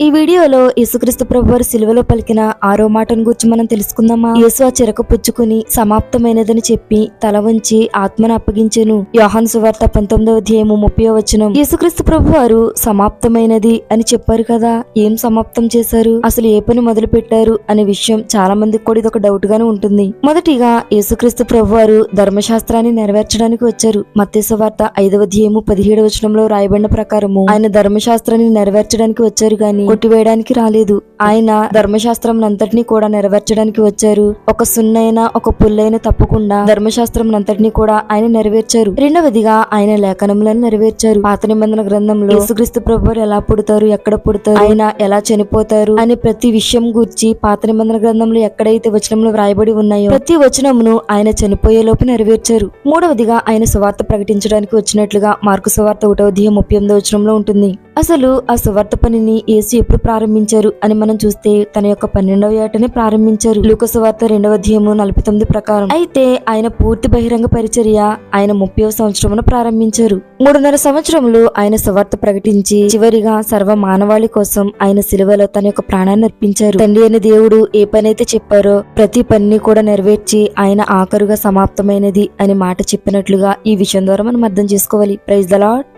ఈ వీడియోలో యేసుక్రీస్తు ప్రభువారు సిలువలో పలికిన ఆరో మాటను గురించి మనం తెలుసుకుందామా. యేసు ఆ చెరకు పుచ్చుకుని సమాప్తమైనదని చెప్పి తల వంచి ఆత్మను అప్పగించెను. యోహాను సువార్త 19వ అధ్యాయము 30వ వచనం. యేసుక్రీస్తు ప్రభువారు సమాప్తమైనది అని చెప్పారు కదా. ఏం సమాప్తం చేశారు, అసలు ఏ పని మొదలు పెట్టారు అనే విషయం చాలా మందికి కూడా ఇదొక డౌట్ గానే ఉంటుంది. మొదటిగా యేసుక్రీస్తు ప్రభువారు ధర్మశాస్త్రాన్ని నెరవేర్చడానికి వచ్చారు. మత్తయి సువార్త 5వ అధ్యాయము 17వ వచనంలో రాయబడిన ప్రకారము ఆయన ధర్మశాస్త్రాన్ని నెరవేర్చడానికి వచ్చారు గాని కొట్టివేయడానికి రాలేదు. ఆయన ధర్మశాస్త్రం అంతటినీ కూడా నెరవేర్చడానికి వచ్చారు. ఒక సున్నైనా ఒక పుల్లైన తప్పకుండా ధర్మశాస్త్రం అంతటినీ కూడా ఆయన నెరవేర్చారు. రెండవదిగా ఆయన లేఖనములను నెరవేర్చారు. పాత నిబంధన గ్రంథంలో యేసుక్రీస్తు ప్రభువారు ఎలా పుడతారు, ఎక్కడ పుడతారు, ఆయన ఎలా చనిపోతారు అనే ప్రతి విషయం గురించి పాత నిబంధన గ్రంథంలో ఎక్కడైతే వచనంలో వ్రాయబడి ఉన్నాయో ప్రతి వచనమును ఆయన చనిపోయే లోపు నెరవేర్చారు. మూడవదిగా ఆయన సువార్త ప్రకటించడానికి వచ్చినట్లుగా మార్కు సువార్త 1వ అధ్యాయం 38వ వచనంలో ఉంటుంది. అసలు ఆ సువార్త పనిని యేసు ఎప్పుడు ప్రారంభించారు అని మనం చూస్తే తన యొక్క 12వ ఏటనే ప్రారంభించారు. లూకా సువార్త 2వ అధ్యాయము 49 ప్రకారం. అయితే ఆయన పూర్తి బహిరంగ పరిచర్య ఆయన 30వ సంవత్సరమున ప్రారంభించారు. 3.5 సంవత్సరములు ఆయన సువార్త ప్రకటించి చివరిగా సర్వ మానవాళి కోసం ఆయన సిలువలో తన యొక్క ప్రాణాన్ని అర్పించారు. తండ్రి అయిన దేవుడు ఏ పనైతే చెప్పారో ప్రతి పనిని కూడా నెరవేర్చి ఆయన ఆఖరుగా సమాప్తమైనది అని మాట చెప్పినట్లుగా ఈ విషయం ద్వారా మనం అర్థం చేసుకోవాలి. Praise the lord.